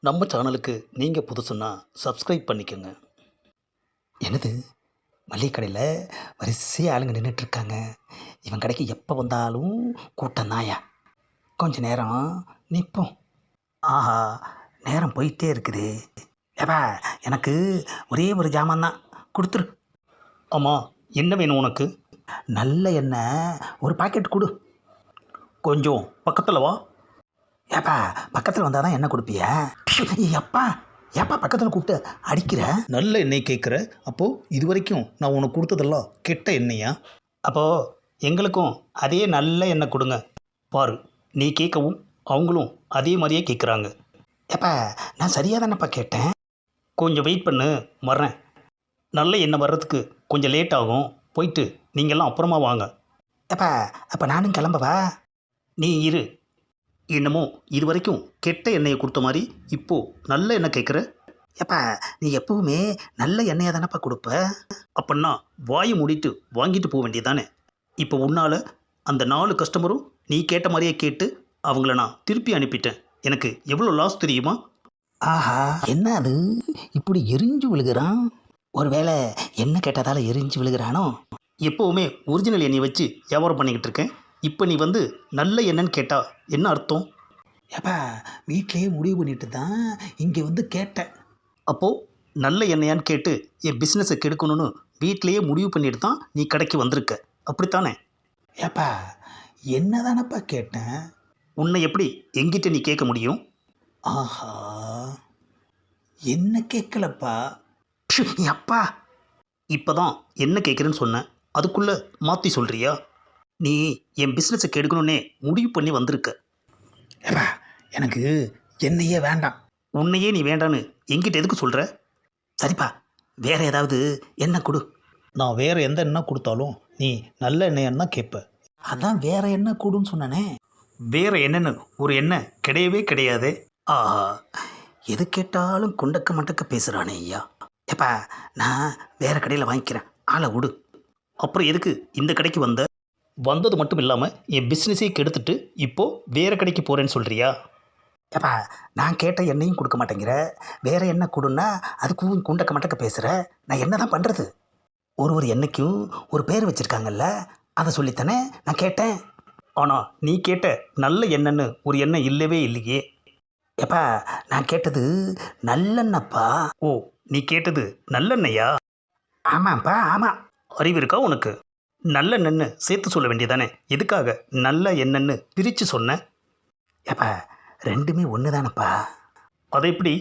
நம்ம சேனலுக்கு நீங்கள் புதுசுன்னா சப்ஸ்கிரைப் பண்ணிக்கோங்க. என்னது மளிகை கடையில் வரிசையாக ஆளுங்க நின்றுட்டுருக்காங்க. இவன் கடைக்கு எப்போ வந்தாலும் கூட்டம் தாயா. கொஞ்ச நேரம் நிற்போம். ஆஹா, நேரம் போயிட்டே இருக்குது. ஏப்பா, எனக்கு ஒரே ஒரு ஜாமான் தான், கொடுத்துரு. ஆமாம், என்ன வேணும் உனக்கு? நல்ல எண்ணெய் ஒரு பாக்கெட் கொடு. கொஞ்சம் பக்கத்தில் வா. ஏப்பா, பக்கத்தில் வந்தால் தான் எண்ணெய் கொடுப்பியா? எப்பா ஏப்பா பக்கத்தில் கூப்பிட்டு அடிக்கிற? நல்ல எண்ணெய் கேட்குற? அப்போது இது வரைக்கும் நான் உனக்கு கொடுத்ததெல்லாம் கெட்ட எண்ணெயா? அப்போது எங்களுக்கும் அதே நல்ல எண்ணெய் கொடுங்க. பாரு, நீ கேட்கவும் அவங்களும் அதே மாதிரியே கேட்குறாங்க. ஏப்பா, நான் சரியாக தானேப்பா கேட்டேன். கொஞ்சம் வெயிட் பண்ணு, வர்றேன். நல்ல எண்ணெய் வர்றதுக்கு கொஞ்சம் லேட் ஆகும். போயிட்டு நீங்கள்லாம் அப்புறமா வாங்க. ஏப்பா, அப்போ நானும் கிளம்பவா? நீ இரு. என்னமோ இது வரைக்கும் கெட்ட எண்ணெயை கொடுத்த மாதிரி இப்போது நல்ல எண்ணெய் கேட்குற? ஏப்பா, நீ எப்பவுமே நல்ல எண்ணெயை தானேப்பா கொடுப்ப. அப்படின்னா வாயை மூடிட்டு வாங்கிட்டு போக வேண்டியதானே. இப்போ உன்னால் அந்த 4 கஸ்டமரும் நீ கேட்ட மாதிரியே கேட்டு அவங்கள நான் திருப்பி அனுப்பிட்டேன். எனக்கு எவ்வளோ லாஸ் தெரியுமா? ஆஹா, என்ன அது இப்படி எரிஞ்சு விழுகிறான்? ஒருவேளை என்ன கேட்டதால் எரிஞ்சு விழுகிறானோ? எப்போவுமே ஒரிஜினல் எண்ணெயை வச்சு வியாபாரம் பண்ணிக்கிட்டு இருக்கேன். இப்போ நீ வந்து நல்ல எண்ணெய்ன்னு கேட்டால் என்ன அர்த்தம்? ஏப்பா, வீட்டிலேயே முடிவு பண்ணிட்டு தான் இங்கே வந்து கேட்டேன். அப்போது நல்ல எண்ணெயான்னு கேட்டு என் பிஸ்னஸை கெடுக்கணும்னு வீட்டிலையே முடிவு பண்ணிட்டு தான் நீ கடைக்கு வந்திருக்க, அப்படித்தானே? ஏப்பா, என்ன தானப்பா கேட்டேன். உன்னை எப்படி எங்கிட்ட நீ கேட்க முடியும்? ஆஹா, என்ன கேட்கலப்பா. அப்பா, இப்போ தான் என்ன கேட்குறேன்னு சொன்னேன், அதுக்குள்ளே மாற்றி சொல்கிறியா? நீ என் பிஸ்னஸை கெடுக்கணுன்னே முடிவு பண்ணி வந்திருக்க. ஏப்பா, எனக்கு என்னையே வேண்டாம். உன்னையே நீ வேண்டான்னு எங்கிட்ட எதுக்கு சொல்கிற? சரிப்பா, வேறு ஏதாவது எண்ணெய் கொடு. நான் வேறு எந்த எண்ணெய் கொடுத்தாலும் நீ நல்ல எண்ணெயான்னு தான் கேட்ப. அதான் வேறு எண்ணெய் கொடுன்னு சொன்னானே. வேறு என்னென்னு ஒரு எண்ணெய் கிடையவே கிடையாது. ஆஹா, எது கேட்டாலும் குண்டக்க மண்டக்க பேசுகிறானே ஐயா. ஏப்பா, நான் வேறு கடையில் வாங்கிக்கிறேன், ஆளை விடு. அப்புறம் எதுக்கு இந்த கடைக்கு வந்தது மட்டும் இல்லாமல் என் பிஸ்னஸே கெடுத்துட்டு இப்போது வேறு கடைக்கு போகிறேன்னு சொல்கிறியா? ஏப்பா, நான் கேட்ட எண்ணெயும் கொடுக்க மாட்டேங்கிற, வேறு எண்ணெய் கொடுன்னா அதுக்கும் குண்டக்க மண்டக்க பேசுகிற. நான் என்ன தான் பண்ணுறது? ஒரு எண்ணெய்க்கும் ஒரு பேர் வச்சுருக்காங்கல்ல, அதை சொல்லித்தானே நான் கேட்டேன். ஆனால் நீ கேட்ட நல்ல எண்ணெய்ன்னு ஒரு எண்ணெய் இல்லவே இல்லையே. ஏப்பா, நான் கேட்டது நல்லெண்ணப்பா. ஓ, நீ கேட்டது நல்லெண்ணெயா? ஆமாப்பா, ஆமாம். அறிவு இருக்கா உனக்கு? நல்லெண்ணெய்ன்னு சேர்த்து சொல்ல வேண்டியதானே, எதுக்காக நல்ல எண்ணெய்ன்னு பிரித்து சொன்னேன்? ஏப்பா, ரெண்டுமே ஒன்று தானப்பா. அதை எப்படி?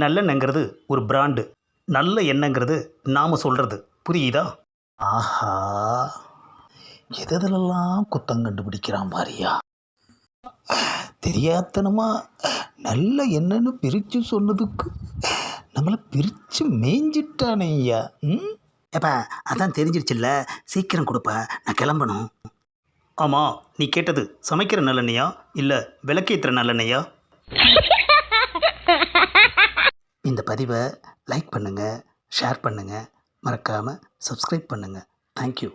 நல்லெண்ணெய்ங்கிறது ஒரு பிராண்டு, நல்ல எண்ணெய்ங்கிறது நாம் சொல்கிறது, புரியுதா? ஆஹா, எதெல்லாம் குத்தம் கண்டுபிடிக்கிறான் பாரியா. தெரியாதனமா நல்ல எண்ணெய்ன்னு பிரித்து சொன்னதுக்கு நம்மளை பிரித்து மேய்ஞ்சிட்டானே ஐயா. ஏப்பா, அதான் தெரிஞ்சிருச்சுல்ல, சீக்கிரம் கொடுப்பா, நான் கிளம்பணும். ஆமாம், நீ கேட்டது சமைக்கிற நல்லெண்ணெயா இல்லை விளக்கேற்றுற நல்லெண்ணெயா? இந்த பதிவை லைக் பண்ணுங்கள், ஷேர் பண்ணுங்கள், மறக்காமல் சப்ஸ்கிரைப் பண்ணுங்கள். தேங்க்யூ.